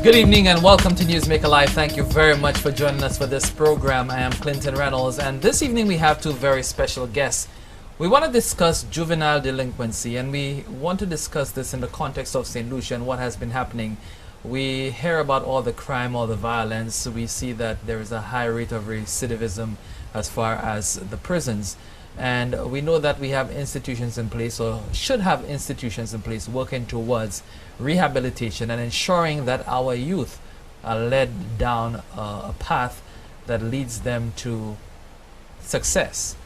Good evening and welcome to Newsmaker Live. Thank you very much for joining us for this program. I am Clinton Reynolds, and this evening we have two very special guests. We want to discuss juvenile delinquency, and we want to discuss this in the context of St. Lucia and what has been happening. We hear about all the crime, all the violence. We see that there is a high rate of recidivism as far as the prisons. And we know that we have institutions in place, or should have institutions in place, working towards rehabilitation and ensuring that our youth are led down a path that leads them to success.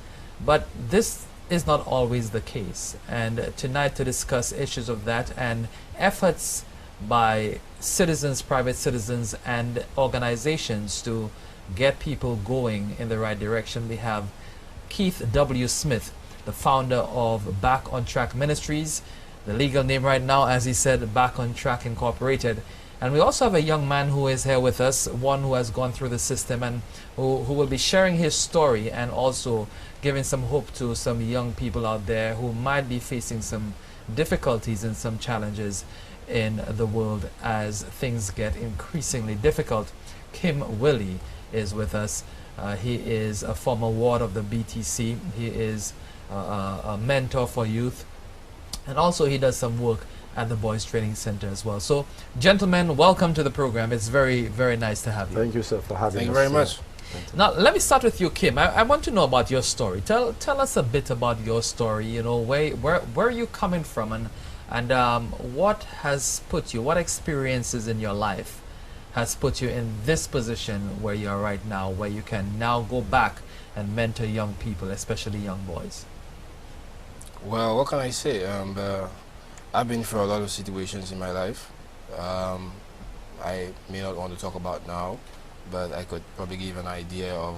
But this is not always the case. And tonight, to discuss issues of that and efforts by citizens, private citizens, and organizations to get people going in the right direction, we have Keith W. Smith, the founder of Back on Track Ministries, the legal name right now, as he said, Back on Track Incorporated. And we also have a young man who is here with us, one who has gone through the system and who will be sharing his story and also giving some hope to some young people out there who might be facing some difficulties and some challenges in the world as things get increasingly difficult. Kim Willie is with us. He is a former ward of the BTC. He is a mentor for youth, and also he does some work at the Boys Training Center as well. So, gentlemen, welcome to the program. It's very, very nice to have you. Thank you, sir, for having us. Thank you very much. Now, let me start with you, Kim. I want to know about your story. Tell us a bit about your story. You know, where are you coming from, and what has put you, what experiences in your life has put you in this position where you are right now, where you can now go back and mentor young people, especially young boys? Well, what can I say? I've been through a lot of situations in my life. I may not want to talk about now, but I could probably give an idea of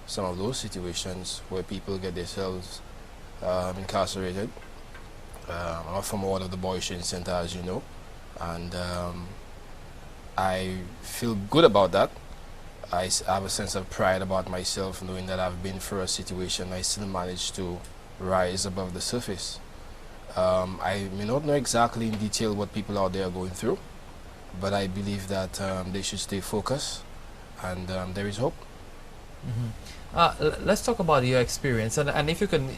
some of those situations where people get themselves incarcerated. I'm from one of the Boys Training Center, as you know, and I feel good about that. I have a sense of pride about myself, knowing that I've been through a situation. I still managed to rise above the surface. I may not know exactly in detail what people out there are going through, but I believe that they should stay focused, and there is hope. Let's talk about your experience, and if you can,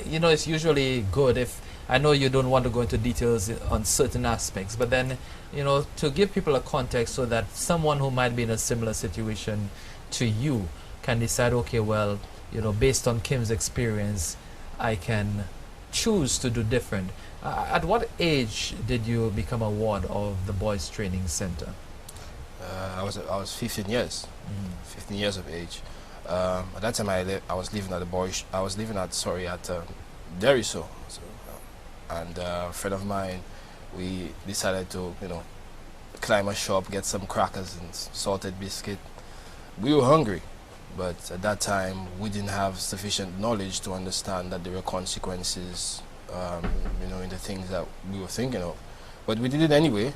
you know, it's usually good if, I know you don't want to go into details on certain aspects, but then, you know, to give people a context so that someone who might be in a similar situation to you can decide, okay, well, you know, based on Kim's experience, I can choose to do different. At what age did you become a ward of the Boys Training Center? I was 15 years, 15 years of age. At that time, I was living at the boys. I was living at Deriso, and a friend of mine, we decided to, you know, climb a shop, get some crackers and salted biscuit. We were hungry, but at that time we didn't have sufficient knowledge to understand that there were consequences, you know, in the things that we were thinking of. But we did it anyway,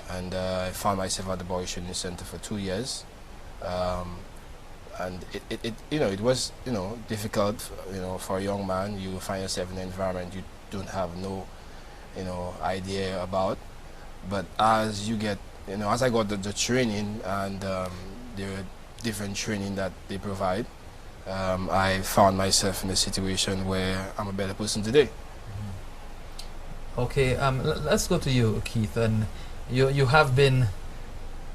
and I found myself at the Boys Training Center for 2 years. And it was, you know, difficult, you know, for a young man. You find yourself in an environment you don't have no, you know, idea about. But as you get, you know, as I got the training, and there were different training that they provide, I found myself in a situation where I'm a better person today. Okay, let's go to you, Keith. And you have been,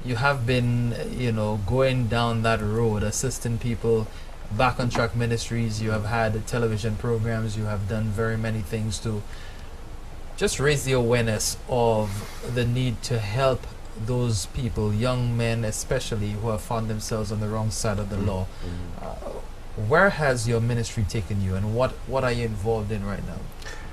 you know, going down that road, assisting people. Back on Track Ministries, you have had television programs, you have done very many things to just raise the awareness of the need to help those people, young men especially, who have found themselves on the wrong side of the law. Where has your ministry taken you, and what are you involved in right now?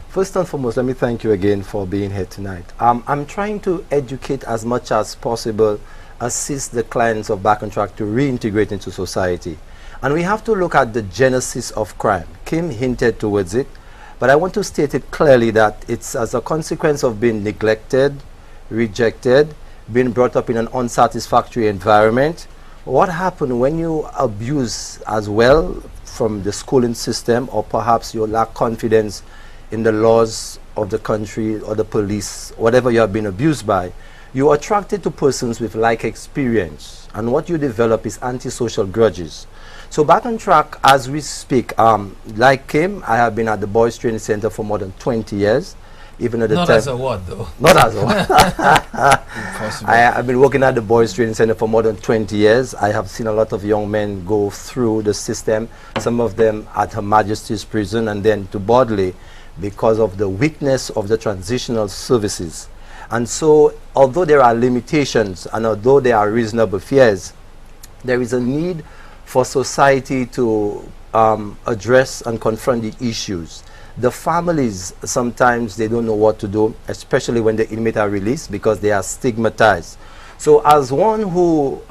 First and foremost, let me thank you again for being here tonight. I'm trying to educate as much as possible, assist the clients of Back on Track to reintegrate into society. And we have to look at the genesis of crime. Kim hinted towards it, but I want to state it clearly that it's as a consequence of being neglected, rejected, being brought up in an unsatisfactory environment. What happened when you abuse as well from the schooling system, or perhaps you lack confidence in the laws of the country or the police, whatever you have been abused by, You are attracted to persons with like experience, and what you develop is antisocial grudges. So back on track as we speak, like Kim, I have been at the Boys Training Center for more than 20 years. Even at the Not time, as a what, though? not as a Impossible. I've been working at the Boys Training Center for more than 20 years. I have seen a lot of young men go through the system, some of them at Her Majesty's Prison and then to Bodley because of the weakness of the transitional services. And so, although there are limitations and although there are reasonable fears, there is a need for society to address and confront the issues. The families, sometimes they don't know what to do, especially when the inmates are released because they are stigmatized. So as one who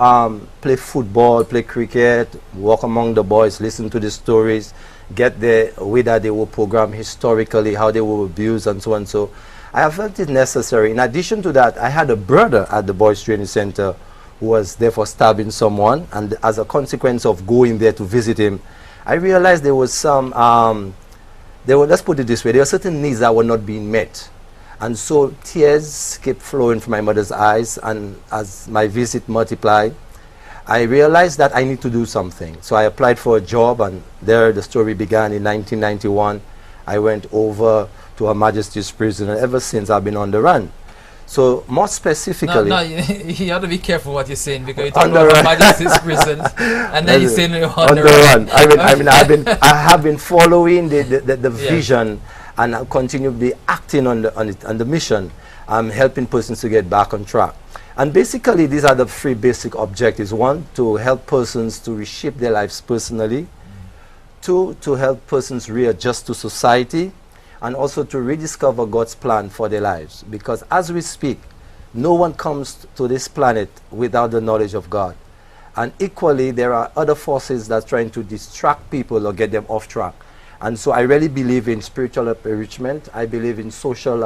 play football, play cricket, walk among the boys, listen to the stories, get the way that they were programmed historically, how they were abused and so on. So I have felt it necessary. In addition to that, I had a brother at the Boys Training Center who was therefore stabbing someone, and as a consequence of going there to visit him, I realized there was some let's put it this way, there were certain needs that were not being met. And so tears kept flowing from my mother's eyes, and as my visit multiplied, I realized that I need to do something. So I applied for a job, and there the story began in 1991. I went over to Her Majesty's Prison, and ever since I've been on the run. So more specifically... No, you have to be careful what you're saying, because you're talking about Her Majesty's Prisons, and then you're saying you're on the run. I have been following the Yeah. vision, and I continue to be acting on the mission. I'm helping persons to get back on track. And basically, these are the three basic objectives. One, to help persons to reshape their lives personally. Two, to help persons readjust to society. And also to rediscover God's plan for their lives. Because as we speak, no one comes to this planet without the knowledge of God. And equally, there are other forces that are trying to distract people or get them off track. And so I really believe in spiritual enrichment. I believe in social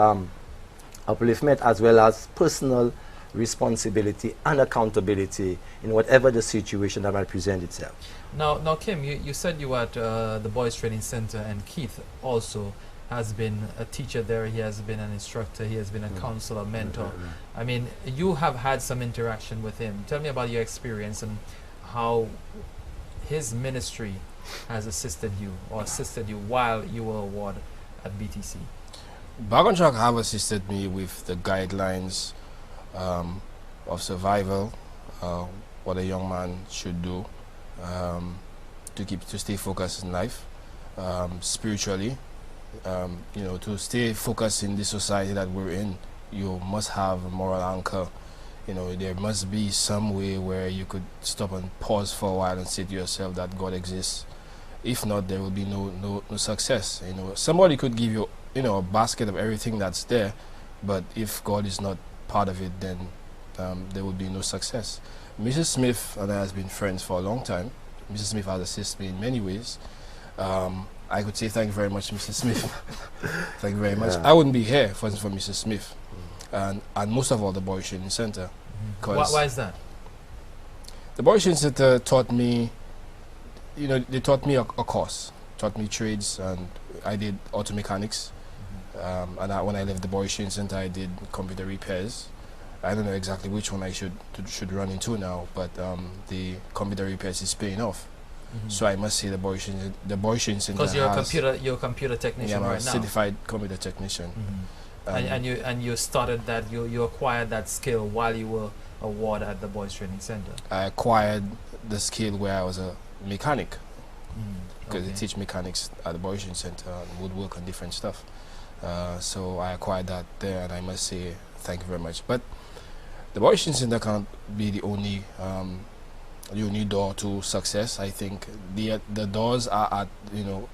upliftment, as well as personal responsibility and accountability in whatever the situation that might present itself. Now Kim, you said you were at the Boys Training Center, and Keith also has been a teacher there. He has been an instructor. He has been a counselor, mentor. I mean, you have had some interaction with him. Tell me about your experience and how his ministry has assisted you while you were a ward at BTC. Back on Track have assisted me with the guidelines of survival, what a young man should do to stay focused in life, spiritually. To stay focused in the society that we're in, you must have a moral anchor. There must be some way where you could stop and pause for a while and say to yourself that God exists. If not, there will be no success. Somebody could give you, a basket of everything that's there, but if God is not part of it, then there will be no success. Mrs. Smith and I has been friends for a long time. Mrs. Smith has assisted me in many ways. I could say thank you very much, Mrs. Smith. Thank you very much. I wouldn't be here if it wasn't for Mrs. Smith, and most of all the Boys Training Center. Why is that? The Boys Training Center taught me, they taught me a course, taught me trades, and I did auto mechanics. And when I left the Boys Training Center, I did computer repairs. I don't know exactly which one I should run into now, but the computer repairs is paying off. So I must say the Boys Training Center. Because you're a computer technician right now. I'm a certified computer technician. And you started that, you acquired that skill while you were a ward at the Boys Training Center. I acquired the skill where I was a mechanic, because they teach mechanics at the Boys Training Center and woodwork and different stuff. So I acquired that there, and I must say thank you very much. But the Boys Training Center can't be the only door to success. I think the doors are at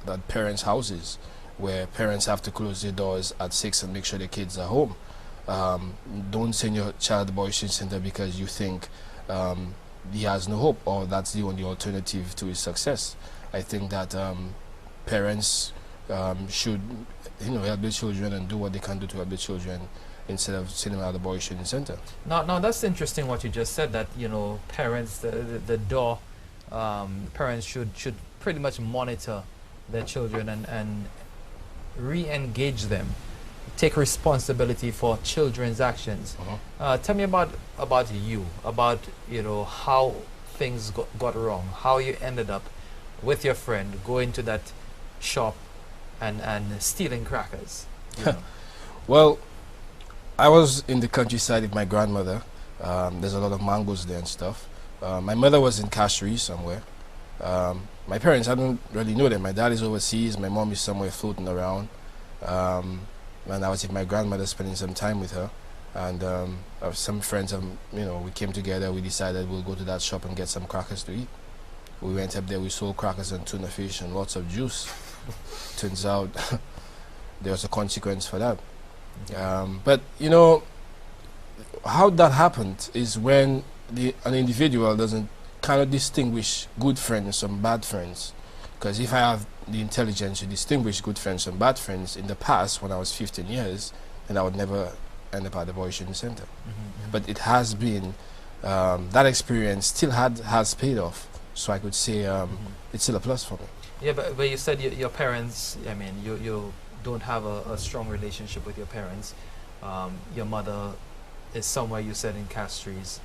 at parents' houses, where parents have to close their doors at 6 and make sure the kids are home. Don't send your child to the Boys Training Center because you think he has no hope, or that's the only alternative to his success. I think that parents should help their children and do what they can do to help their children, instead of sending them out the Boys Training Center. Now that's interesting what you just said, that parents, parents should pretty much monitor their children and re-engage them take responsibility for children's actions. Tell me about you, about how things got wrong, how you ended up with your friend going to that shop and stealing crackers. Well, I was in the countryside with my grandmother. There's a lot of mangoes there and stuff. My mother was in Castries somewhere. My parents, I don't really know them. My dad is overseas. My mom is somewhere floating around. And I was with my grandmother spending some time with her. And some friends, we came together. We decided we'll go to that shop and get some crackers to eat. We went up there. We sold crackers and tuna fish and lots of juice. Turns out there was a consequence for that. But how that happened is when an individual doesn't kind of distinguish good friends from bad friends. Because if I have the intelligence to distinguish good friends from bad friends in the past, when I was 15 years, then I would never end up at the Boy Shooting Center. But it has been, that experience still has paid off. So I could say it's still a plus for me. Yeah, but you said your parents, I mean, you don't have a strong relationship with your parents. Your mother is somewhere, you said, in Castries.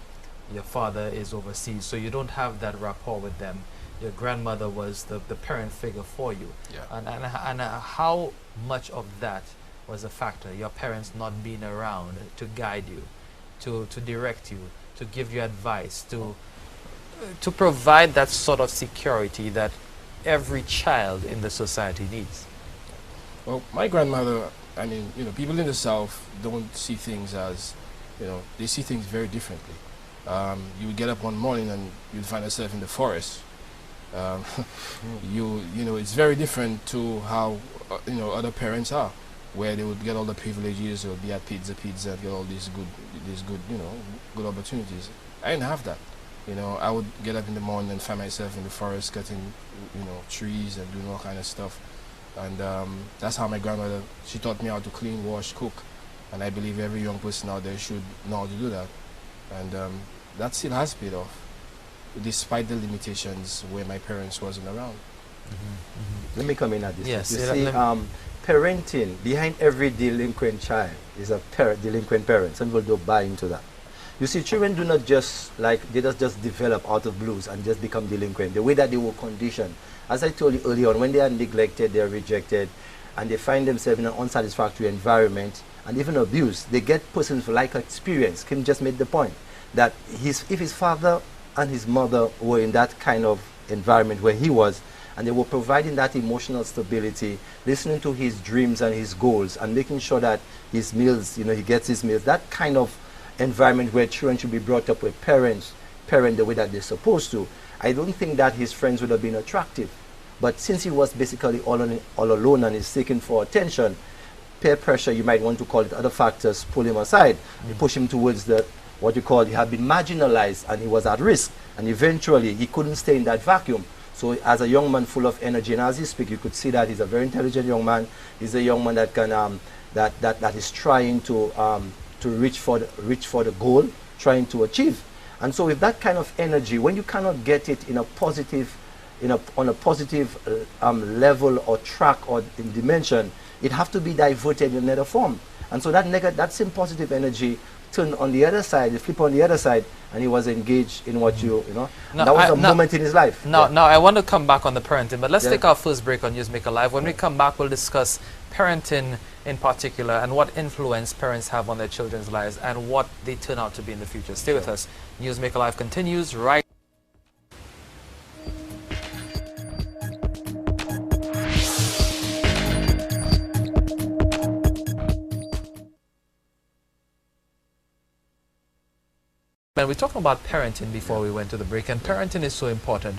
Your father is overseas, so you don't have that rapport with them. Your grandmother was the parent figure for you. Yeah. And how much of that was a factor, your parents not being around to guide you, to direct you, to give you advice, to provide that sort of security that every child in the society needs? Well, my grandmother, I mean, people in the South don't see things as, they see things very differently. You would get up one morning and you'd find yourself in the forest. It's very different to how, other parents are, where they would get all the privileges, or be at pizza, and get all these good, good opportunities. I didn't have that. I would get up in the morning and find myself in the forest cutting, trees and doing all kind of stuff. And that's how my grandmother, she taught me how to clean, wash, cook. And I believe every young person out there should know how to do that. And that still has paid off, despite the limitations where my parents wasn't around. Let me come in at this. Yes, You see, parenting, behind every delinquent child is a delinquent parent. Some people don't buy into that. You see, children do not just they don't just develop out of blues and just become delinquent. The way that they were conditioned, as I told you earlier on, when they are neglected, they are rejected, and they find themselves in an unsatisfactory environment and even abused, they get persons with like experience. Kim just made the point that if his father and his mother were in that kind of environment where he was, and they were providing that emotional stability, listening to his dreams and his goals, and making sure that his meals, he gets his meals, that kind of environment where children should be brought up with parent the way that they're supposed to, I don't think that his friends would have been attractive. But since he was basically all alone and is seeking for attention, peer pressure, you might want to call it, other factors pull him aside, they push him towards what you call, he had been marginalized and he was at risk, and eventually he couldn't stay in that vacuum. So as a young man full of energy, and as he speaks, you could see that he's a very intelligent young man. He's a young man that can that is trying to reach for the goal, trying to achieve. And so with that kind of energy, when you cannot get it in a positive, on a positive level or track or in dimension, it have to be diverted in another form. And so that same positive energy turned on the other side, flip on the other side, and he was engaged in what Now, that was a moment in his life. Now I want to come back on the parenting, but let's take our first break on Newsmaker Live. When we come back, we'll discuss parenting in particular and what influence parents have on their children's lives and what they turn out to be in the future. Stay with us. Newsmaker Live continues right. And we're talking about parenting before we went to the break, and parenting is so important.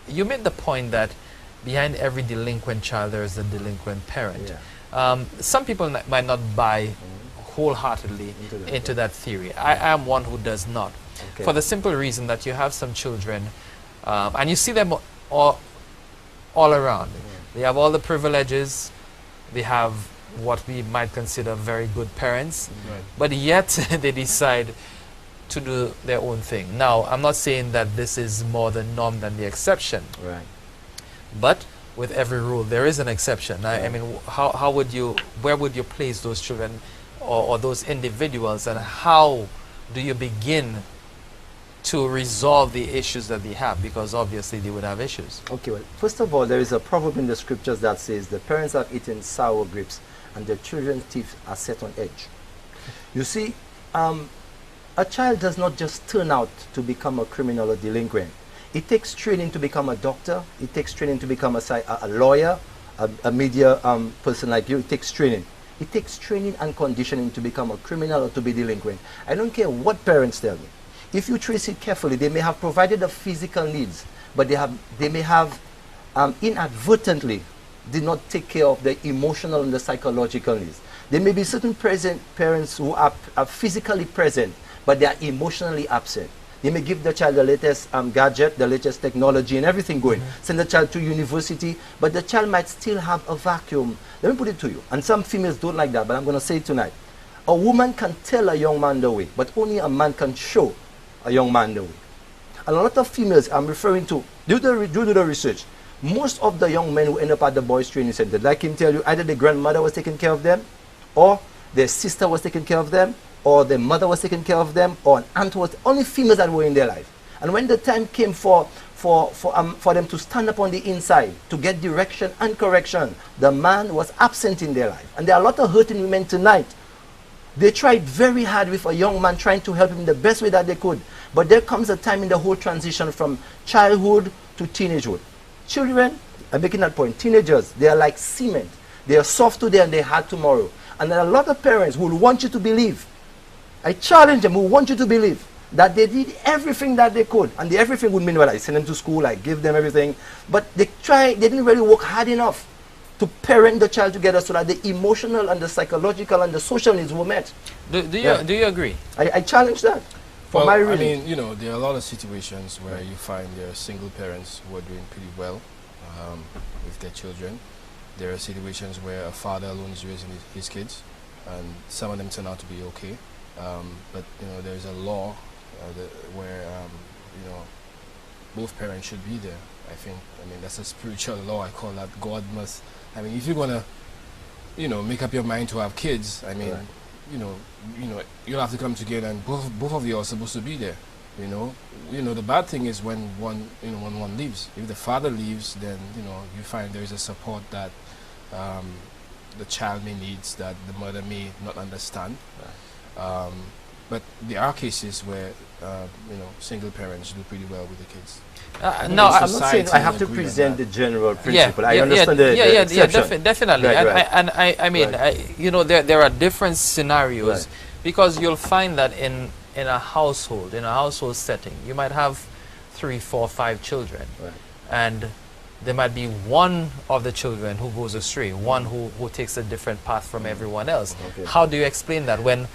You made the point that behind every delinquent child there is a delinquent parent. Some people might not buy wholeheartly into that theory. I am one who does not. For the simple reason that you have some children, and you see them all around. They have all the privileges. They have what we might consider very good parents, but yet they decide to do their own thing. Now, I'm not saying that this is more the norm than the exception, but with every rule there is an exception. I mean, how would you, where would you place those children or those individuals, and how do you begin to resolve the issues that they have? Because obviously they would have issues. Okay, well, first of all, there is a proverb in the scriptures that says the parents have eaten sour grapes and their children's teeth are set on edge. You see, a child does not just turn out to become a criminal or delinquent. It takes training to become a doctor. It takes training to become a lawyer, a media person like you. It takes training. It takes training and conditioning to become a criminal or to be delinquent. I don't care what parents tell me. If you trace it carefully, they may have provided the physical needs, but they may have inadvertently did not take care of the emotional and the psychological needs. There may be certain parents who are physically present, but they are emotionally absent. They may give the child the latest gadget, the latest technology and everything going. Send the child to university, but the child might still have a vacuum. Let me put it to you, and some females don't like that, but I'm going to say it tonight. A woman can tell a young man the way, but only a man can show a young man the way. And a lot of females I'm referring to, do the research. Most of the young men who end up at the boys training center, like him tell you, either the grandmother was taking care of them, or their sister was taking care of them, or their mother was taking care of them, or an aunt was, only females that were in their life. And when the time came for them to stand up on the inside, to get direction and correction, the man was absent in their life. And there are a lot of hurting women tonight. They tried very hard with a young man, trying to help him the best way that they could. But there comes a time in the whole transition from childhood to teenagehood. Children, I'm making that point, teenagers, they are like cement. They are soft today and they're hard tomorrow. And there are a lot of parents who will want you to believe, I challenge them, who want you to believe that they did everything that they could. And the everything would mean, well, I send them to school, I give them everything. But they didn't really work hard enough to parent the child together so that the emotional and the psychological and the social needs were met. Do you agree? I challenge that. For Well, my I reading. mean, you know, there are a lot of situations where you find there are single parents who are doing pretty well with their children. There are situations where a father alone is raising his kids, and some of them turn out to be okay. But you know, there's a law where you know, both parents should be there. I mean, that's a spiritual law. I call that. God must. I mean, if you're gonna, you know, make up your mind to have kids, I mean, you know, you'll have to come together, and both of you are supposed to be there. You know, the bad thing is when one leaves. If the father leaves, then you know, you find there is a support that the child may needs that the mother may not understand. But there are cases where you know, single parents do pretty well with the kids. No, I'm not saying I have to present the general principle. I understand the exception. Definitely. Right. I mean, you know, there are different scenarios, because you'll find that in a household setting, you might have 3, 4, 5 children, and there might be one of the children who goes astray, one who takes a different path from everyone else. How do you explain that when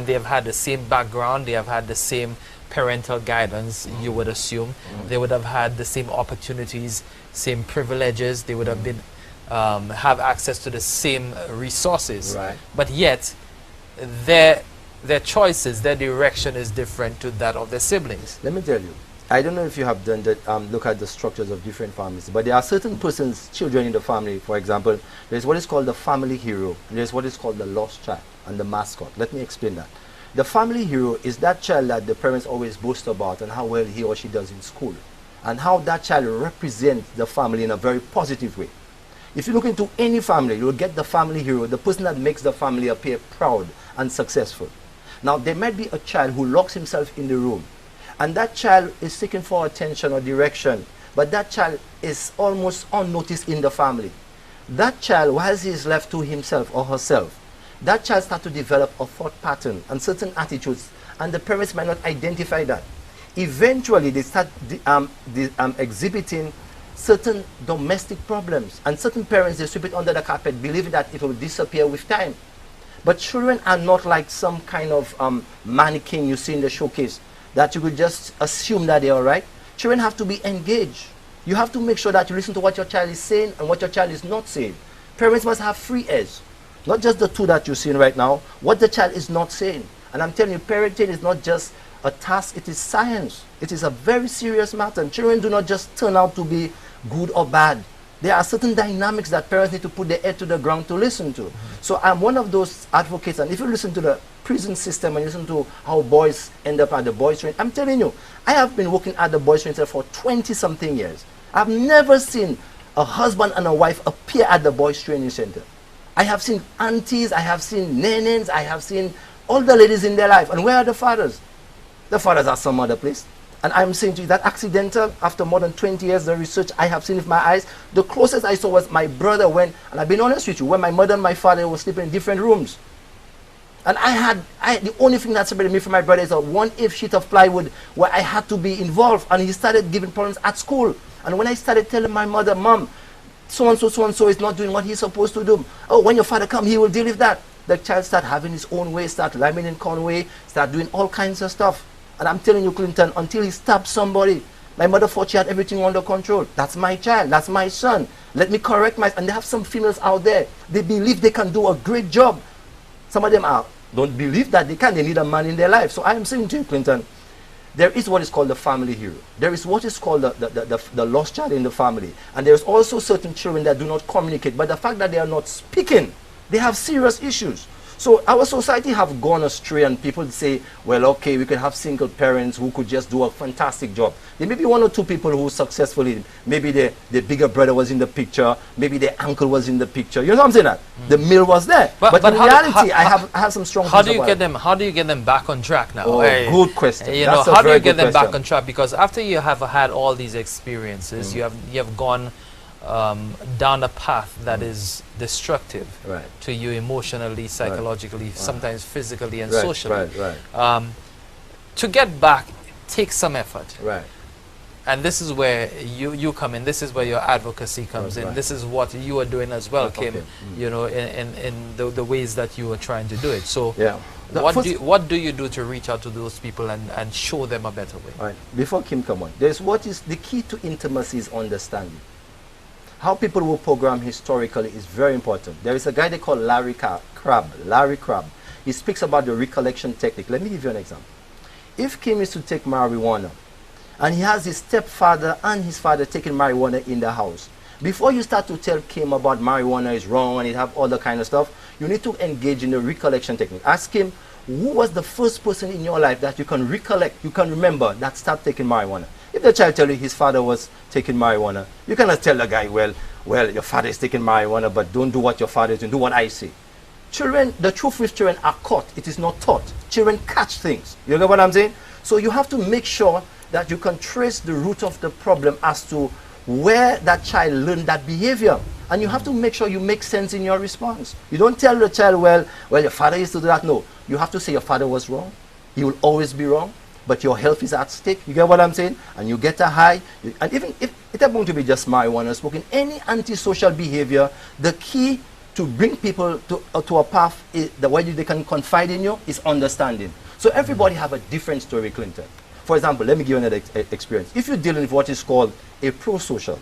they have had the same background, they have had the same parental guidance? You would assume they would have had the same opportunities, same privileges, they would have been have access to the same resources, but yet their choices, their direction is different to that of their siblings. Let me tell you, I don't know if you have done that, look at the structures of different families, but there are certain persons, children in the family. For example, there's what is called the family hero, and there's what is called the lost child and the mascot. Let me explain that. The family hero is that child that the parents always boast about and how well he or she does in school, and how that child represents the family in a very positive way. If you look into any family, you'll get the family hero, the person that makes the family appear proud and successful. Now, there might be a child who locks himself in the room, and that child is seeking for attention or direction, but that child is almost unnoticed in the family. That child, whilst he is left to himself or herself, that child starts to develop a thought pattern and certain attitudes, and the parents might not identify that. Eventually, they start exhibiting certain domestic problems, and certain parents, they sweep it under the carpet, believing that it will disappear with time. But children are not like some kind of mannequin you see in the showcase, that you could just assume that they're all right. Children have to be engaged. You have to make sure that you listen to what your child is saying and what your child is not saying. Parents must have free ears, not just the two that you're seeing right now, what the child is not saying. And I'm telling you, parenting is not just a task, it is science. It is a very serious matter. And children do not just turn out to be good or bad. There are certain dynamics that parents need to put their ear to the ground to listen to. So I'm one of those advocates, and if you listen to the prison system and listen to how boys end up at the boys' training, I'm telling you, I have been working at the boys' training center for 20-something years. I've never seen a husband and a wife appear at the boys' training center. I have seen aunties, I have seen nenes, I have seen all the ladies in their life. And where are the fathers? The fathers are some other place. And I'm saying to you that accidental, after more than 20 years, the research I have seen with my eyes, the closest I saw was my brother when, and I've been honest with you, when my mother and my father were sleeping in different rooms. And the only thing that separated me from my brother is a 1/8 sheet of plywood where I had to be involved. And he started giving problems at school. And when I started telling my mother, Mom, so-and-so is not doing what he's supposed to do. Oh, when your father comes, he will deal with that. The child start having his own way, start liming in Conway, start doing all kinds of stuff. And I'm telling you, Clinton, until he stabs somebody, my mother thought she had everything under control. That's my child. That's my son. Let me correct my... And they have some females out there. They believe they can do a great job. Some of them don't believe that they can. They need a man in their life. So I am saying to you, Clinton, there is what is called the family hero. There is what is called the lost child in the family. And there's also certain children that do not communicate. But the fact that they are not speaking, they have serious issues. So our society have gone astray, and people say, well, okay, we can have single parents who could just do a fantastic job. There may be one or two people who successfully, maybe the bigger brother was in the picture, maybe the uncle was in the picture. You know what I'm saying? That the mill was there. But in reality, I have some strong. How do you get them? How do you get them back on track now? Oh, good question. You know, how do you get them back on track? Because after you have had all these experiences, you have gone down a path that is destructive to you emotionally, psychologically, sometimes physically and socially. To get back takes some effort. And this is where you come in. This is where your advocacy comes in. This is what you are doing as well, Kim, you know, in the ways that you are trying to do it. So what do you do to reach out to those people and show them a better way? Before Kim come on, there's what is the key to intimacy is understanding. How people will program historically is very important. There is a guy they call Larry Crabb. He speaks about the recollection technique. Let me give you an example. If Kim is to take marijuana, and he has his stepfather and his father taking marijuana in the house, before you start to tell Kim about marijuana is wrong and it have all the kind of stuff, you need to engage in the recollection technique. Ask him, who was the first person in your life that you can recollect, you can remember, that started taking marijuana? If the child tells you his father was taking marijuana, you cannot tell the guy, well, your father is taking marijuana, but don't do what your father is doing, do what I say. Children, the truth with children are caught, it is not taught. Children catch things. You know what I'm saying? So you have to make sure that you can trace the root of the problem as to where that child learned that behavior. And you have to make sure you make sense in your response. You don't tell the child, well, your father used to do that. No, you have to say your father was wrong. He will always be wrong. But your health is at stake. You get what I'm saying? And you get a high. And even if it's not going to be just marijuana smoking, any antisocial behavior, the key to bring people to a path the way they can confide in you is understanding. So everybody have a different story, Clinton. For example, let me give you another experience. If you're dealing with what is called a pro-social,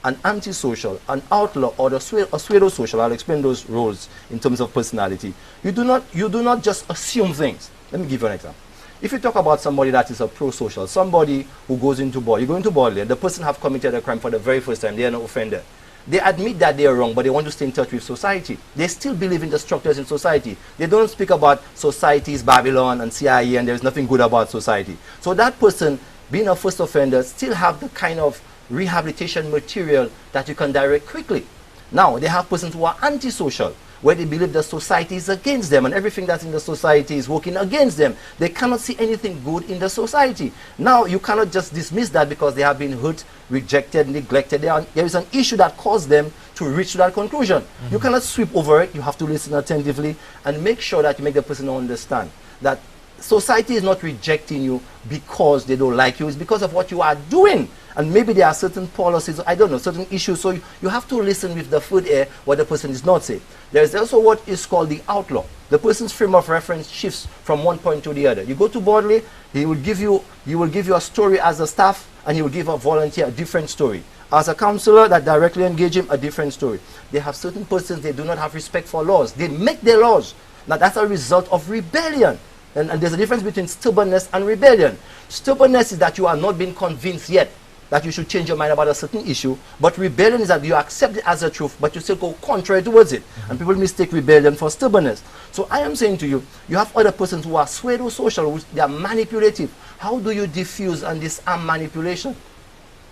an antisocial, an outlaw, or a pseudo-social, I'll explain those roles in terms of personality. You do not just assume things. Let me give you an example. If you talk about somebody that is a pro-social, somebody who goes into board, you go into board, the person have committed a crime for the very first time, they are an offender. They admit that they are wrong, but they want to stay in touch with society. They still believe in the structures in society. They don't speak about society's Babylon and CIA and there's nothing good about society. So that person, being a first offender, still have the kind of rehabilitation material that you can direct quickly. Now, they have persons who are antisocial, where they believe the society is against them and everything that's in the society is working against them. They cannot see anything good in the society. Now, you cannot just dismiss that because they have been hurt, rejected, neglected. There is an issue that caused them to reach to that conclusion. You cannot sweep over it. You have to listen attentively and make sure that you make the person understand that society is not rejecting you because they don't like you. It's because of what you are doing. And maybe there are certain policies, I don't know, certain issues. So you have to listen with the foot air what the person is not saying. There is also what is called the outlaw. The person's frame of reference shifts from one point to the other. You go to Bodley, he will give you a story as a staff, and he will give a volunteer a different story. As a counselor that directly engage him, a different story. They have certain persons, they do not have respect for laws. They make their laws. Now that's a result of rebellion. And there's a difference between stubbornness and rebellion. Stubbornness is that you are not being convinced yet. that you should change your mind about a certain issue, but rebellion is that you accept it as a truth, but you still go contrary towards it. And people mistake rebellion for stubbornness. So I am saying to you, you have other persons who are pseudo-social, they are manipulative. How do you diffuse and disarm manipulation?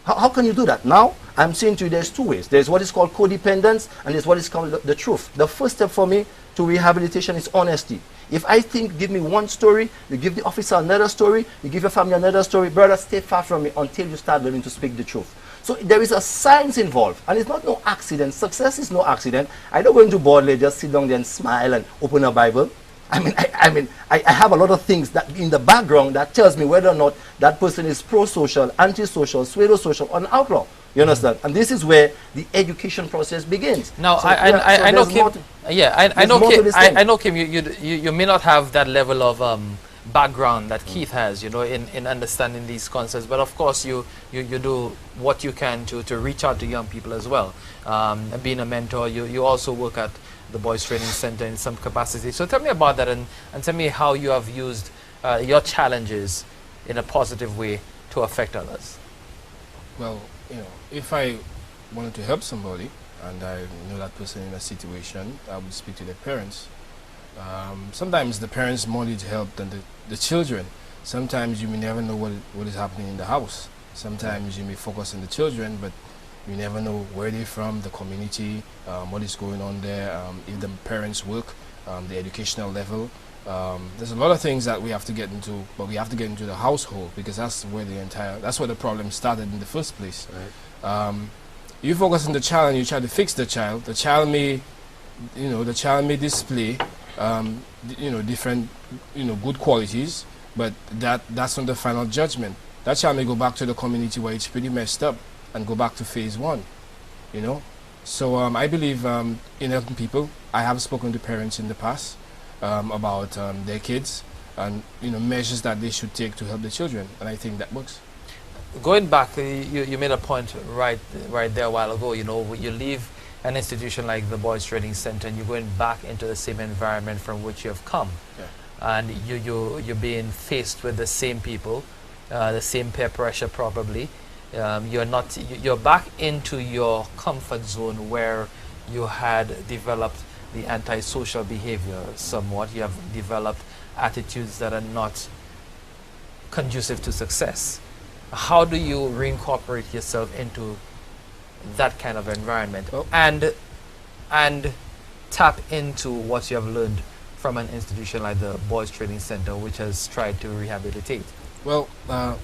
How can you do that? Now, I'm saying to you there's two ways. There's what is called codependence, and there's what is called the truth. The first step for me to rehabilitation is honesty. If I think, give me one story, you give the officer another story, you give your family another story, brother, stay far from me until you start learning to speak the truth. So there is a science involved, and it's not no accident. Success is no accident. I don't go into boardroom, just sit down there and smile and open a Bible. I have a lot of things that in the background that tells me whether or not that person is pro-social, anti-social, pseudo-social, or an outlaw. You understand? And this is where the education process begins. Now, so, I know, Kim. I know, Kim. You may not have that level of background that Keith has, you know, in understanding these concepts. But of course, you do what you can to reach out to young people as well. Being a mentor, you also work at the Boys Training Center in some capacity. So tell me about that, and tell me how you have used your challenges in a positive way to affect others. Well, you know, if I wanted to help somebody and I know that person in a situation, I would speak to their parents. Sometimes the parents more need help than the children. Sometimes you may never know what is happening in the house. Sometimes you may focus on the children, but you never know where they're from, the community, what is going on there, if the parents work, the educational level. There's a lot of things that we have to get into, but we have to get into the household, because that's where that's where the problem started in the first place. Right. You focus on the child and you try to fix the child. The child may, display, different, good qualities, but that's not the final judgment. That child may go back to the community where it's pretty messed up and go back to phase one, So I believe in helping people. I have spoken to parents in the past about their kids and measures that they should take to help the children, and I think that works. Going back, you made a point right there a while ago. You leave an institution like the Boys Training Center and you're going back into the same environment from which you have come, and you're being faced with the same people, the same peer pressure probably. You're back into your comfort zone where you had developed the antisocial behavior somewhat. You have developed attitudes that are not conducive to success. How do you reincorporate yourself into that kind of environment and tap into what you have learned from an institution like the Boys Training Center, which has tried to rehabilitate? Well, I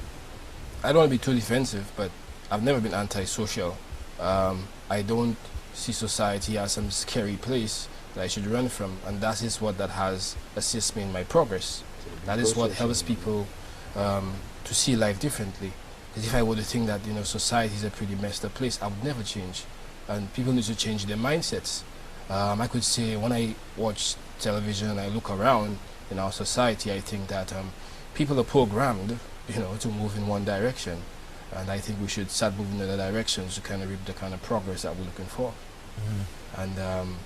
don't want to be too defensive, but I've never been antisocial. I don't see society as some scary place that I should run from, and that is what has assisted me in my progress. That is what helps people to see life differently. Because if I were to think that society is a pretty messed up place, I would never change, and people need to change their mindsets. I could say when I watch television and I look around in our society, I think that people are programmed to move in one direction, and I think we should start moving in other directions to kind of reap the kind of progress that we're looking for. And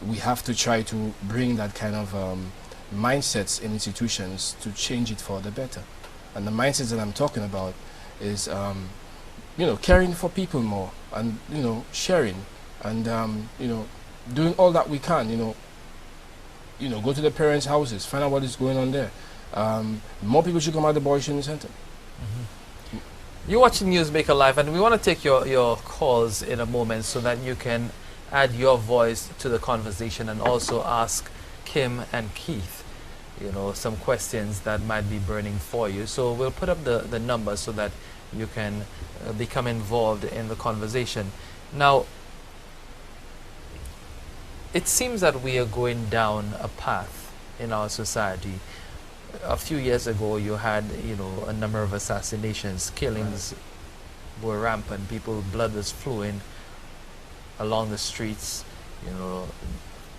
we have to try to bring that kind of mindsets in institutions to change it for the better. And the mindsets that I'm talking about is caring for people more, and sharing, and doing all that we can. Go to the parents' houses, find out what is going on there. More people should come out of the Boys Training Center. You're watching Newsmaker Live, and we want to take your calls in a moment so that you can add your voice to the conversation and also ask Kim and Keith some questions that might be burning for you. So we'll put up the number so that you can become involved in the conversation. Now, it seems that we are going down a path in our society. A few years ago, you had a number of assassinations, killings were rampant, blood was flowing along the streets.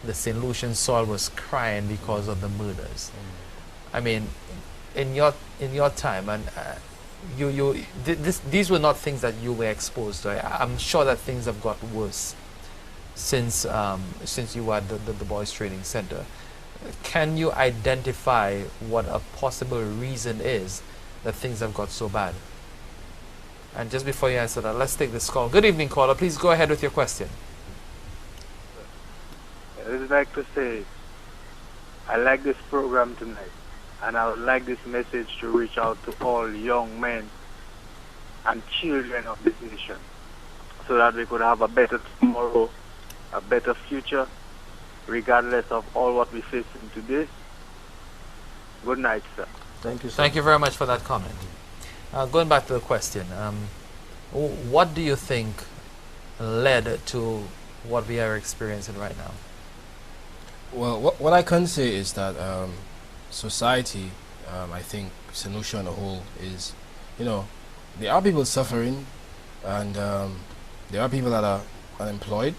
The St. Lucian soil was crying because of the murders. I mean, in your time, and these were not things that you were exposed to. I'm sure that things have got worse since you were at the Boys Training Center. Can you identify what a possible reason is that things have got so bad? And just before you answer that, let's take this call. Good evening, caller. Please go ahead with your question. I would like to say, I like this program tonight, and I would like this message to reach out to all young men and children of this nation, so that we could have a better tomorrow, a better future, regardless of all what we face in today. Good night, sir. Thank you, sir. Thank you very much for that comment. Going back to the question, what do you think led to what we are experiencing right now? Well, what I can say is that society, I think, solution on the whole is, there are people suffering, and there are people that are unemployed,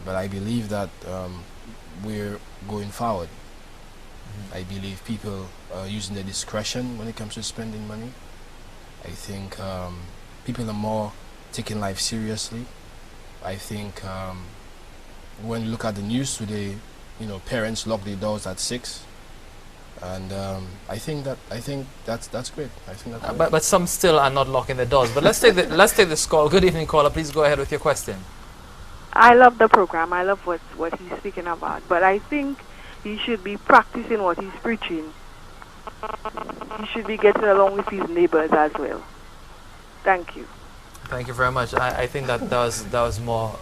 but I believe that we're going forward. I believe people are using their discretion when it comes to spending money. I think people are more taking life seriously. I think when you look at the news today, parents lock their doors at 6, and I think that's great. I think that's But some still are not locking the doors. But let's take this call. Good evening, caller. Please go ahead with your question. I love the program. I love what he's speaking about. But I think he should be practicing what he's preaching. He should be getting along with his neighbors as well. Thank you. Thank you very much. I think that was more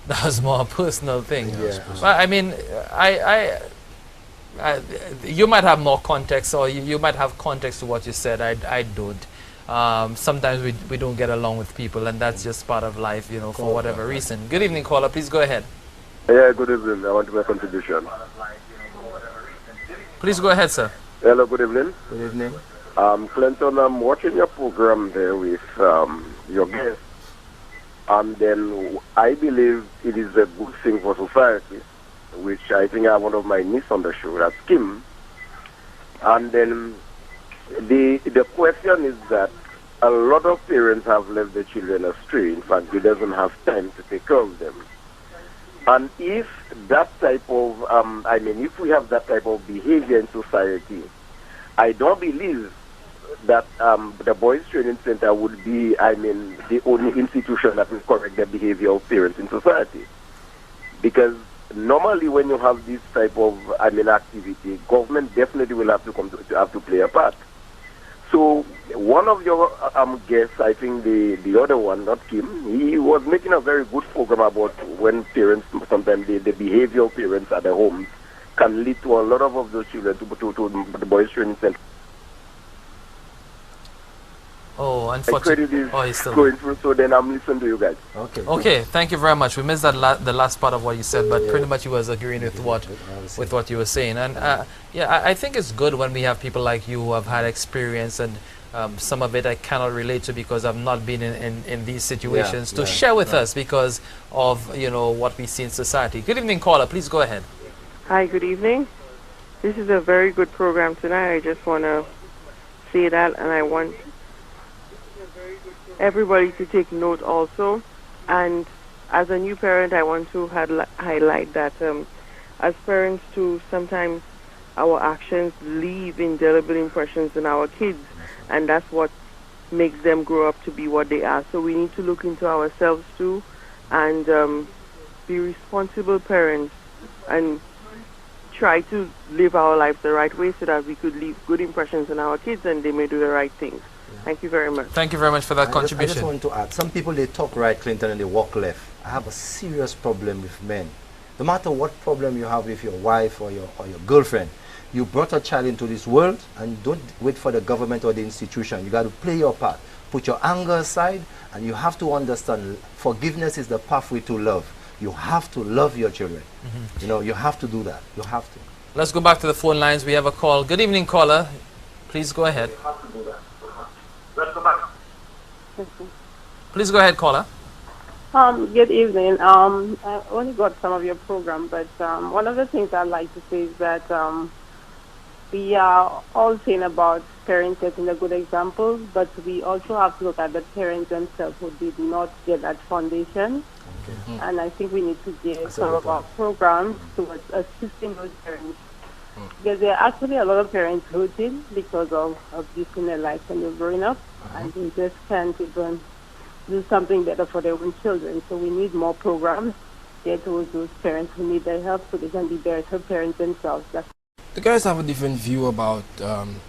a personal thing. Yeah. But I mean, you might have more context, or you might have context to what you said. I don't. Sometimes we don't get along with people, and that's just part of life, for whatever reason. Good evening, caller. Please go ahead. Yeah, good evening. I want to make a contribution. Please go ahead, sir. Hello, good evening. Good evening. Clinton, I'm watching your program there with your guest, and then I believe it is a good thing for society, which I think I have one of my niece on the show, that's Kim. And then the question is that a lot of parents have left their children astray. In fact, they doesn't have time to take care of them. And if that type of, if we have that type of behavior in society, I don't believe that the Boys Training Center would be, the only institution that will correct the behavior of parents in society. Because normally when you have this type of, activity, government definitely will have to play a part. So one of your guests, I think the other one, not Kim, he was making a very good program about when parents, sometimes the behavior of parents at their homes can lead to a lot of those children to the Boys Training Center. Oh, My credit is unfortunately. He's still going through, so then I'm listening to you guys. Okay, thank you very much. We missed that the last part of what you said, but pretty much you was agreeing with what you were saying. And I think it's good when we have people like you who have had experience, and some of it I cannot relate to because I've not been in these situations, to share with us because of what we see in society. Good evening, caller. Please go ahead. Hi, good evening. This is a very good program tonight. I just want to say that, and I want everybody to take note also. And as a new parent, I want to highlight that as parents too, sometimes our actions leave indelible impressions in our kids, and that's what makes them grow up to be what they are. So we need to look into ourselves too, and be responsible parents, and try to live our lives the right way so that we could leave good impressions in our kids and they may do the right things. Thank you very much. Thank you very much for that I contribution. just want to add, some people, they talk right, Clinton, and they walk left. I have a serious problem with men. No matter what problem you have with your wife or your girlfriend, you brought a child into this world, and don't wait for the government or the institution. You got to play your part. Put your anger aside, and you have to understand forgiveness is the pathway to love. You have to love your children. You have to do that. You have to. Let's go back to the phone lines. We have a call. Good evening, caller. Please go ahead. Please go ahead, caller. Good evening. I only got some of your program, but one of the things I'd like to say is that we are all saying about parents setting a good example, but we also have to look at the parents themselves who did not get that foundation. And I think we need to give some of our programs towards assisting those parents. Because there are actually a lot of parents hurting because of abuse in their life when they're growing up, and they just can't even do something better for their own children. So we need more programs there towards those parents who need their help so they can be better parents themselves. The guys have a different view about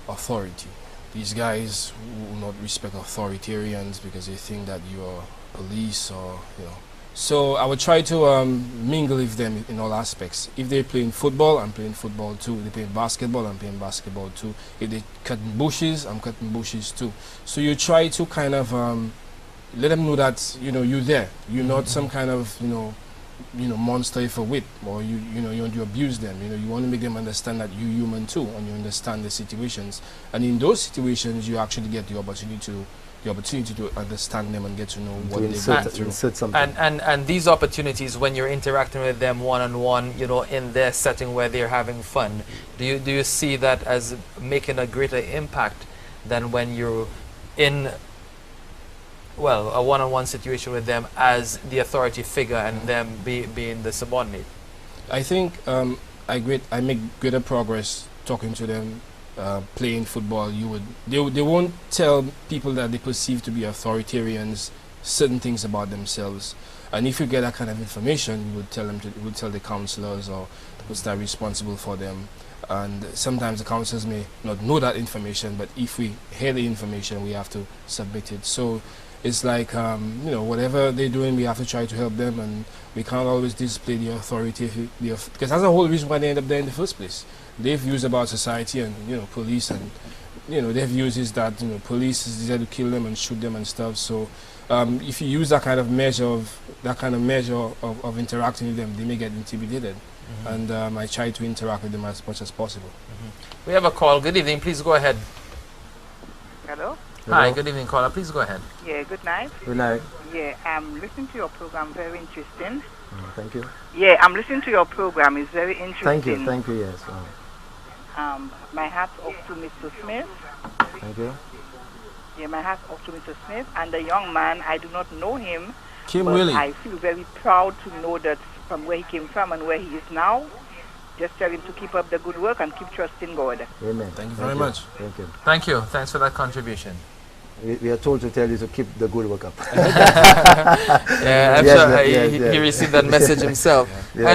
authority. These guys will not respect authoritarians because they think that you are police or, you know. So I would try to mingle with them in all aspects. If they're playing football, I'm playing football too. If they're playing basketball, I'm playing basketball too. If they're cutting bushes, I'm cutting bushes too. So you try to kind of let them know that, you know, you're there. You're not some kind of, you know, monster if a whip, or you want to abuse them. You know, you want to make them understand that you're human too, and you understand the situations. And in those situations, you actually get the opportunity to understand them and get to know what they're going through. And these opportunities, when you're interacting with them one-on-one, you know, in their setting where they're having fun, do you see that as making a greater impact than when you're in, well, a one-on-one situation with them as the authority figure and them being the subordinate? I think I make greater progress talking to them, playing football. They won't tell people that they perceive to be authoritarians certain things about themselves. And if you get that kind of information, you would tell the counselors or the person that are responsible for them. And sometimes the counselors may not know that information, but if we hear the information, we have to submit it. So it's like, you know, whatever they're doing, we have to try to help them, and we can't always display the authority, because that's the whole reason why they end up there in the first place. They've views about society and, you know, police, and, you know, their views is that, you know, police is there to kill them and shoot them and stuff. So if you use that kind of measure of interacting with them, they may get intimidated. And I try to interact with them as much as possible. We have a call. Good evening. Please go ahead. Hello? Hi, good evening, caller. Please go ahead. Yeah, good night. Good night. Yeah, I'm listening to your program, very interesting. Thank you. Yeah, I'm listening to your program, it's very interesting. Thank you, yes. My hat's off to Mr. Smith. Thank you. Yeah, my hat's off to Mr. Smith. And the young man, I do not know him, Kim but Willie. I feel very proud to know that from where he came from and where he is now. Just tell him to keep up the good work and keep trusting God. Amen. Thank you very much. Thank you. Thank you. Thanks for that contribution. We are told to tell you to keep the good work up. Yeah, I'm sure he received that message himself. Yeah.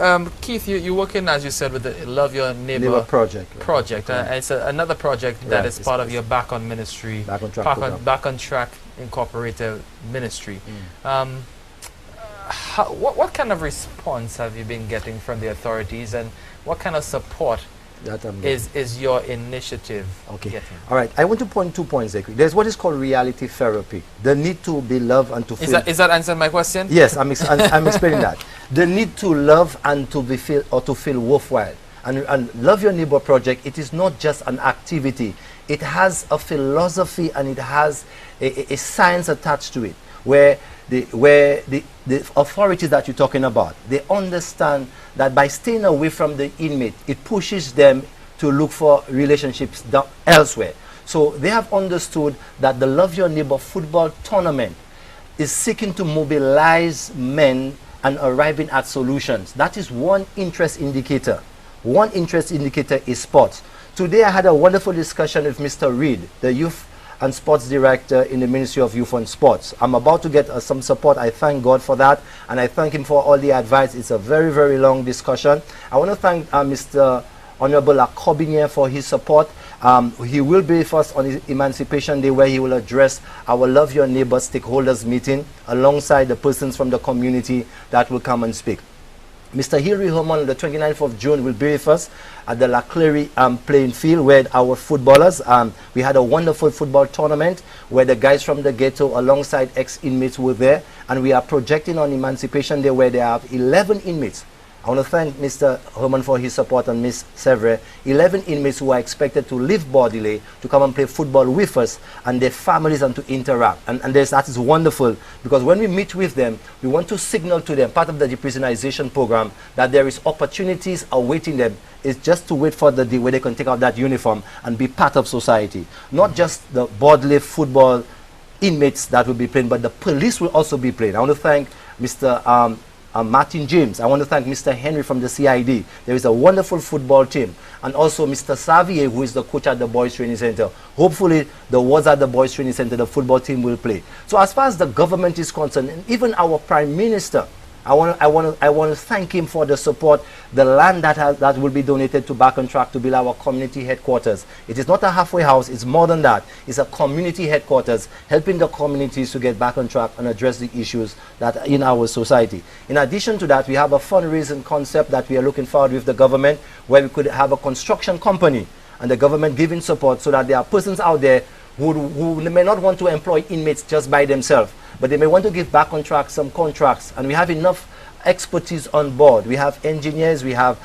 And Keith, you're working, as you said, with the Love Your Neighbor project. It's another project that is part of your Back on Ministry, Back on Track Back on Track Incorporated Ministry. What kind of response have you been getting from the authorities, and what kind of support is your initiative getting? All right. I want to point 2 points there. There's what is called reality therapy. The need to be loved and to feel. Is that answering my question? Yes, I'm explaining that. The need to love and to feel worthwhile. And Love Your Neighbor project, it is not just an activity. It has a philosophy and it has a science attached to it, where the authorities that you're talking about, they understand that by staying away from the inmate, it pushes them to look for relationships elsewhere. So they have understood that the Love Your Neighbor football tournament is seeking to mobilize men and arriving at solutions. That is one interest indicator. One interest indicator is sports. Today I had a wonderful discussion with Mr. Reed, the Youth and Sports Director in the Ministry of Youth and Sports. I'm about to get some support. I thank God for that, and I thank him for all the advice. It's a very, very long discussion. I want to thank Mr. Honorable Akobinier for his support. He will be with us on his Emancipation Day, where he will address our Love Your Neighbor stakeholders meeting alongside the persons from the community that will come and speak. Mr. Hilary Herman on the 29th of June will be with us at the La Clery playing field, where our footballers, we had a wonderful football tournament where the guys from the ghetto alongside ex-inmates were there, and we are projecting on Emancipation Day where they have 11 inmates. I want to thank Mr. Herman for his support and Ms. Sevre. 11 inmates who are expected to leave Bordelais to come and play football with us and their families and to interact. And that is wonderful, because when we meet with them, we want to signal to them, part of the deprison program, that there is opportunities awaiting them. It's just to wait for the day where they can take out that uniform and be part of society. Not just the Bordelais football inmates that will be playing, but the police will also be playing. I want to thank Mr. Martin James. I want to thank Mr. Henry from the CID. There is a wonderful football team. And also Mr. Xavier, who is the coach at the Boys Training Center. Hopefully, the words at the Boys Training Center, the football team will play. So as far as the government is concerned, and even our Prime Minister, I want to thank him for the support, the land that will be donated to Back on Track to build our community headquarters. It is not a halfway house, it's more than that. It's a community headquarters, helping the communities to get back on track and address the issues that are in our society. In addition to that, we have a fundraising concept that we are looking forward with the government, where we could have a construction company and the government giving support so that there are persons out there who may not want to employ inmates just by themselves, but they may want to give Back on Track some contracts, and we have enough expertise on board. We have engineers, we have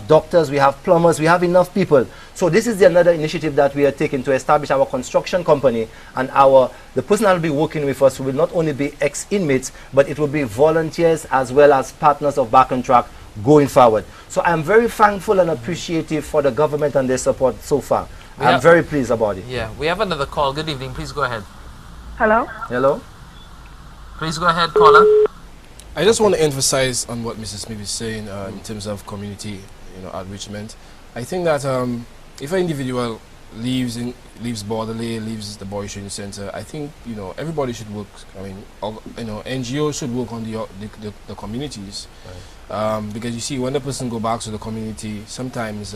doctors, we have plumbers, we have enough people. So this is another initiative that we are taking to establish our construction company, and the person that will be working with us will not only be ex-inmates, but it will be volunteers as well as partners of Back on Track going forward. So I'm very thankful and appreciative for the government and their support so far. I'm very pleased about it. Yeah, we have another call. Good evening. Please go ahead. Hello? Hello? Please go ahead, caller. I just want to emphasize on what Mrs. Smith is saying in terms of community, outreachment. I think that if an individual leaves Borderley, leaves the Boys Training Center, I think everybody should work. I mean, NGOs should work on the communities, because you see, when the person go back to the community, sometimes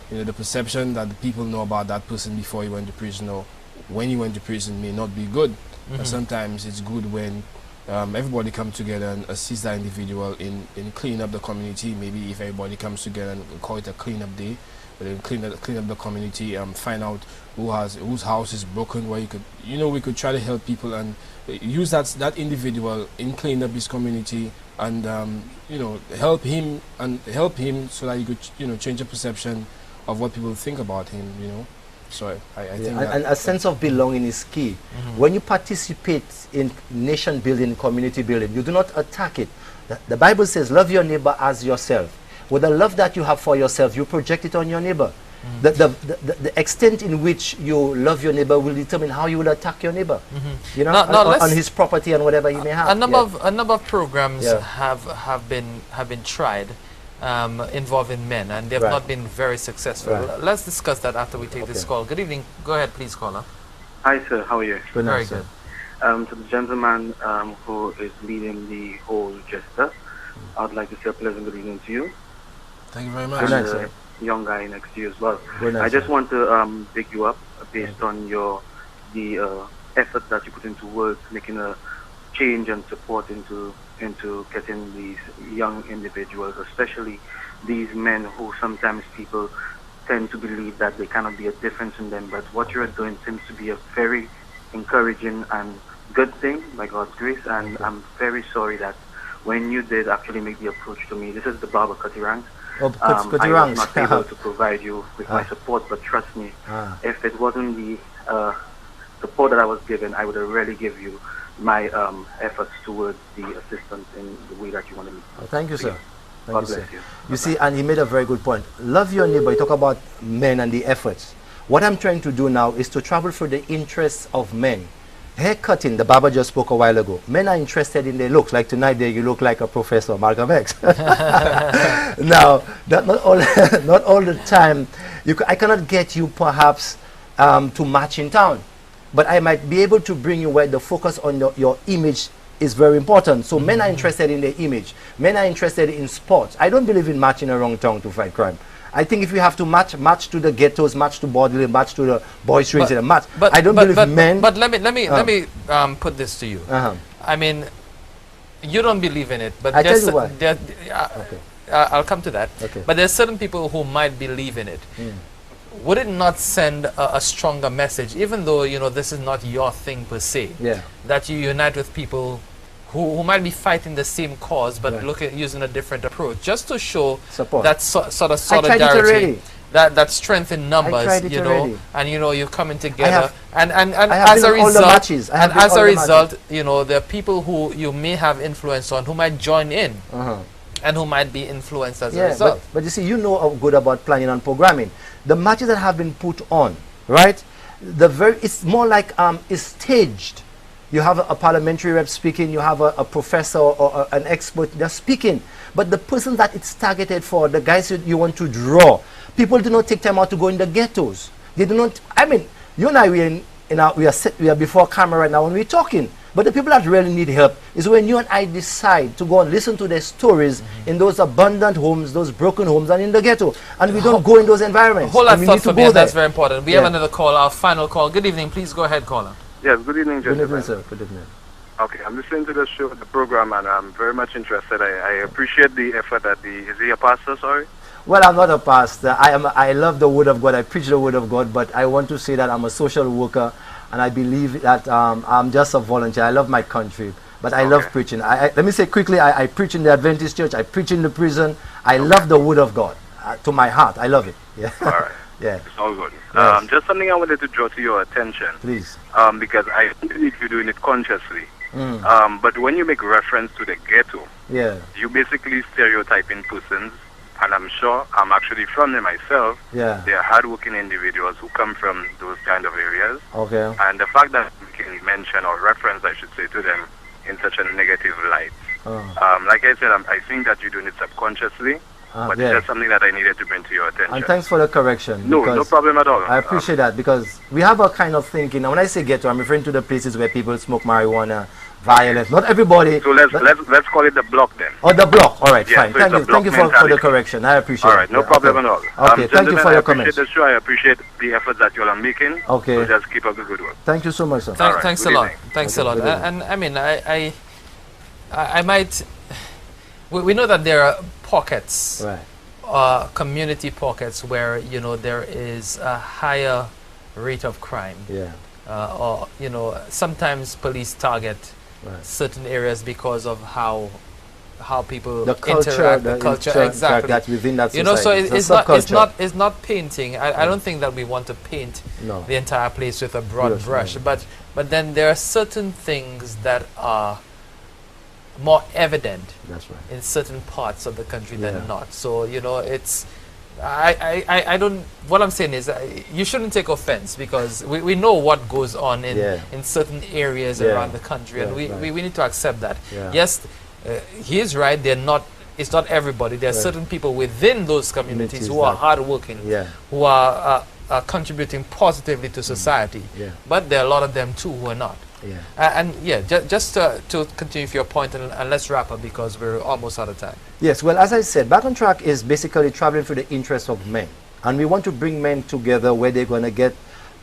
the perception that the people know about that person before he went to prison or when he went to prison may not be good. And sometimes it's good when everybody comes together and assists that individual in cleaning up the community. Maybe if everybody comes together and call it a cleanup day, but then clean up the community, find out whose house is broken, where we could try to help people and use that individual in cleaning up his community, and help him so that he could change the perception of what people think about him. So I think and a sense of belonging is key. When you participate in nation building, community building, you do not attack it. The Bible says, love your neighbor as yourself. With the love that you have for yourself, you project it on your neighbor. The extent in which you love your neighbor will determine how you will attack your neighbor. On his property and whatever he may have. A number of programs have been tried involving men, and they have not been very successful. Let's discuss that after we take this call. Good evening. Go ahead, please, caller. Hi, sir. How are you? Very good. To the gentleman who is leading the whole gesture, I would like to say a pleasant good evening to you. Thank you very much. And the young guy next to you as well. I just want to big you up based on the effort that you put into work, making a change and support into getting these young individuals, especially these men who sometimes people tend to believe that there cannot be a difference in them. But what you're doing seems to be a very encouraging and good thing, by God's grace. And I'm very sorry that when you did actually make the approach to me, this is the Barber Katirang. I was not able to provide you with my support, but trust me, if it wasn't the support that I was given, I would have really give you my efforts towards the assistance in the way that you want to meet. Thank you, sir. God bless you. You see, and he made a very good point. Love your neighbor. You talk about men and the efforts. What I'm trying to do now is to travel for the interests of men. Haircutting, the barber just spoke a while ago. Men are interested in their looks. Like tonight, there you look like a Professor Malcolm X. Now, not all the time. I cannot get you perhaps to match in town, but I might be able to bring you where the focus on your image is very important. So men are interested in their image. Men are interested in sports. I don't believe in marching around town to fight crime. I think if we have to match to the ghettos, match to Borderley, match to the Boys Training, match. I don't believe men. But let me put this to you. I mean, you don't believe in it, but I tell you why. I'll come to that. Okay. But there's certain people who might believe in it. Would it not send a stronger message, even though this is not your thing per se? That you unite with people who might be fighting the same cause, but look at using a different approach, just to show support. That sort of solidarity, that strength in numbers, and you're coming together, and as a result, there are people who you may have influence on who might join in. And who might be influenced as a result. But you see, good about planning and programming. The matches that have been put on, right? It's more like it's staged. You have a parliamentary rep speaking, you have a professor or an expert, they're speaking. But the person that it's targeted for, the guys you want to draw, people do not take time out to go in the ghettos. They do not, I mean, you and I, we are before camera right now when we're talking. But the people that really need help is when you and I decide to go and listen to their stories in those abandoned homes, those broken homes, and in the ghetto. And we don't go in those environments. Hold that thought for me, that's very important. We have another call, our final call. Good evening, please go ahead, caller. Yes, good evening, gentlemen. Good evening, sir. Good evening. Okay, I'm listening to the show, the program, and I'm very much interested. I appreciate the effort that is he a pastor, sorry? Well, I'm not a pastor. I love the Word of God. I preach the Word of God, but I want to say that I'm a social worker, and I believe that I'm just a volunteer. I love my country, but I love preaching. Let me say quickly, I preach in the Adventist church. I preach in the prison. I love the Word of God to my heart. I love it. Yeah. All right. Yeah. It's all good. Yes. Just something I wanted to draw to your attention. Please. Because I believe you're doing it consciously. But when you make reference to the ghetto, you basically stereotyping persons, and I'm sure I'm actually from there myself. Yeah. They are hardworking individuals who come from those kind of areas. Okay. And the fact that you can mention or reference, I should say, to them in such a negative light. Like I said, I think that you're doing it subconsciously. But it's just something that I needed to bring to your attention. And thanks for the correction. No problem at all. I appreciate that, because we have a kind of thinking. And when I say ghetto, I'm referring to the places where people smoke marijuana, violence. Not everybody. So let's call it the block then. Oh, the block. All right, fine. So thank you for the correction. I appreciate it. All right, no problem at all. Okay, thank you for your comments. I appreciate the show. I appreciate the efforts that you all are making. Okay. So just keep up the good work. Thank you so much, sir. Thanks a lot. Thanks a lot. And I mean, I might. We know that there are pockets. Right. Community pockets where there is a higher rate of crime. Yeah. Or sometimes police target certain areas because of how people interact, the culture exactly. That within that society. So it's not painting. I don't think that we want to paint the entire place with a broad brush. But then there are certain things that are more evident in certain parts of the country than not. So it's I don't. What I'm saying is you shouldn't take offense, because we know what goes on in certain areas around the country, and we need to accept that. Yes, he is right. It's not everybody. There are certain people within those communities who are hardworking, who are contributing positively to society. But there are a lot of them too who are not. Just to continue with your point, and let's wrap up because we're almost out of time. Yes, well, as I said, Back on Track is basically traveling through the interests of men. And we want to bring men together where they're going to get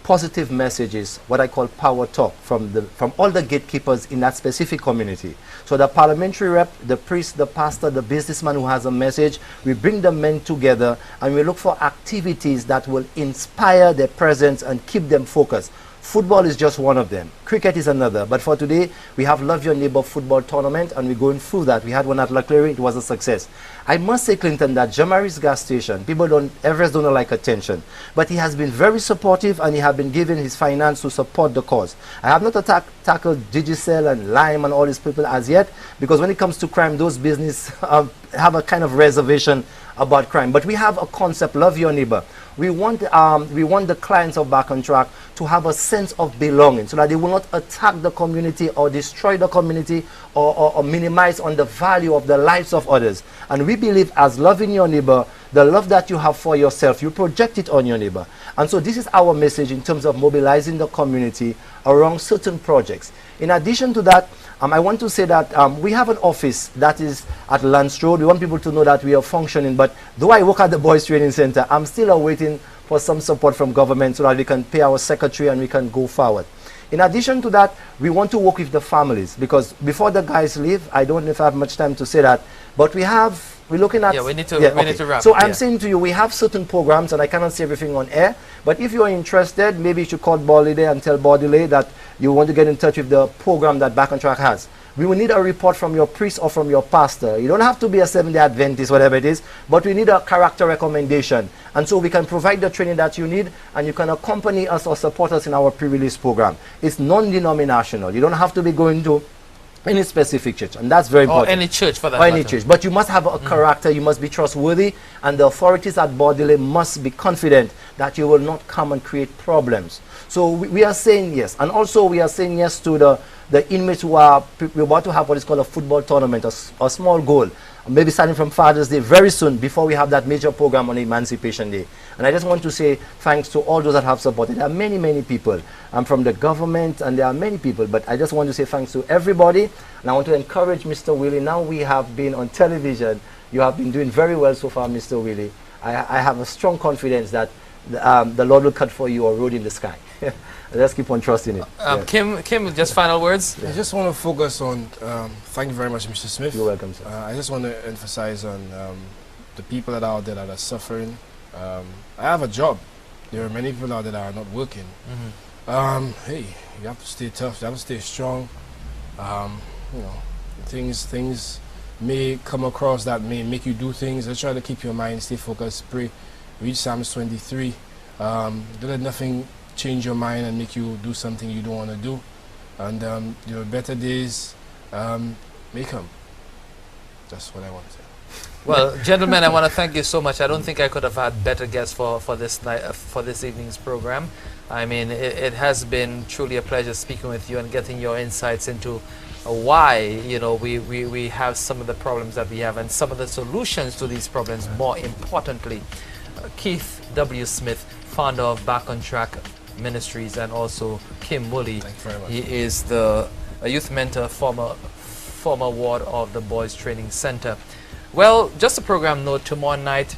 positive messages, what I call power talk, from all the gatekeepers in that specific community. So the parliamentary rep, the priest, the pastor, the businessman who has a message, we bring the men together and we look for activities that will inspire their presence and keep them focused. Football is just one of them. Cricket is another. But for today, we have Love Your Neighbor football tournament, and we're going through that. We had one at Leclerc. It was a success. I must say, Clinton, that Jamari's gas station, Everest don't like attention. But he has been very supportive, and he has been giving his finance to support the cause. I have not tackled Digicel and Lime and all these people as yet, because when it comes to crime, those business have a kind of reservation about crime. But we have a concept, Love Your Neighbor. We want the clients of Back on Track to have a sense of belonging, so that they will not attack the community or destroy the community or minimize on the value of the lives of others. And we believe, as loving your neighbor, the love that you have for yourself, you project it on your neighbor. And so this is our message in terms of mobilizing the community around certain projects. In addition to that, I want to say that we have an office that is at Lance Road. We want people to know that we are functioning. But though I work at the Boys Training Center, I'm still awaiting for some support from government so that we can pay our secretary and we can go forward. In addition to that, we want to work with the families, because before the guys leave, I don't know if I have much time to say that, but we're looking at... we need to wrap. So I'm saying to you, we have certain programs, and I cannot say everything on air, but if you're interested, maybe you should call Bodile and tell Bodile that you want to get in touch with the program that Back on Track has. We will need a report from your priest or from your pastor. You don't have to be a Seventh-day Adventist, whatever it is, but we need a character recommendation. And so we can provide the training that you need, and you can accompany us or support us in our pre-release program. It's non-denominational. You don't have to be going to any specific church, and that's very important. Or any church for that matter. Or any church. But you must have a character, you must be trustworthy, and the authorities at Bodile must be confident that you will not come and create problems. So we are saying yes. And also we are saying yes to the inmates who are, we want to have what is called a football tournament, a small goal, maybe starting from Father's Day very soon before we have that major program on Emancipation Day. And I just want to say thanks to all those that have supported. There are many, many people. I'm from the government, and there are many people, but I just want to say thanks to everybody. And I want to encourage Mr. Willie. Now we have been on television. You have been doing very well so far, Mr. Willie. I have a strong confidence that the Lord will cut for you a road in the sky. Let's keep on trusting it. Kim, just final words? I just want to focus on, thank you very much, Mr. Smith. You're welcome, sir. I just want to emphasize on the people that are out there that are suffering. I have a job. There are many people out there that are not working. Hey, you have to stay tough. You have to stay strong. You know, things may come across that may make you do things. Just try to keep your mind, stay focused, pray. Read Psalms 23. Don't let nothing change your mind and make you do something you don't want to do. And your better days may come. That's what I want to say. Well, gentlemen, I want to thank you so much. I don't think I could have had better guests for this night, for this evening's program. I mean, it has been truly a pleasure speaking with you and getting your insights into why, you know, we have some of the problems that we have and some of the solutions to these problems. More importantly, Keith W. Smith, founder of Back on Track Ministries, and also Kim Woolley. Thank you very much. He is a youth mentor, former ward of the Boys Training Center. Well, just a program note, tomorrow night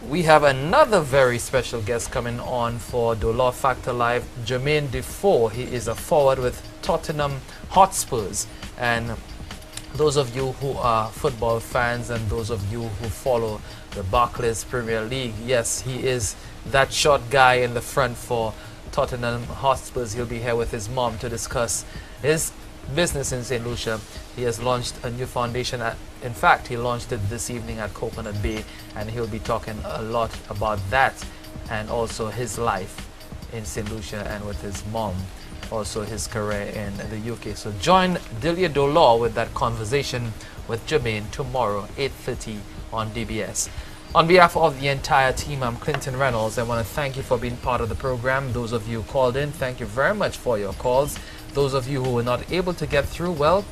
we have another very special guest coming on for Dollar Factor Live, Jermaine Defoe. He is a forward with Tottenham Hotspurs. And those of you who are football fans and those of you who follow the Barclays Premier League, yes, he is that short guy in the front for Tottenham Hotspurs. He'll be here with his mom to discuss his business in St. Lucia. He has launched a new foundation. In fact, he launched it this evening at Coconut Bay, and he'll be talking a lot about that and also his life in St. Lucia and with his mom, also his career in the UK. So join Delia Dolor with that conversation with Jermaine tomorrow, 8:30 on DBS. On behalf of the entire team, I'm Clinton Reynolds. I want to thank you for being part of the program. Those of you who called in, thank you very much for your calls. Those of you who were not able to get through, well,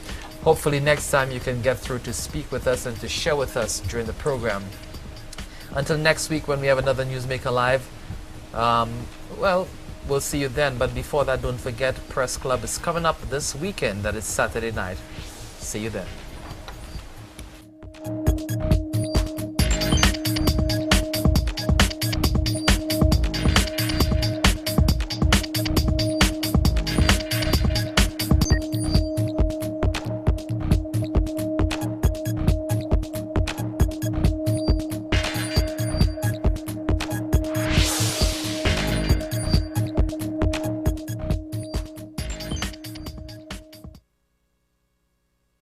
hopefully next time you can get through to speak with us and to share with us during the program. Until next week when we have another Newsmaker Live, well, we'll see you then. But before that, don't forget, Press Club is coming up this weekend. That is Saturday night. See you then.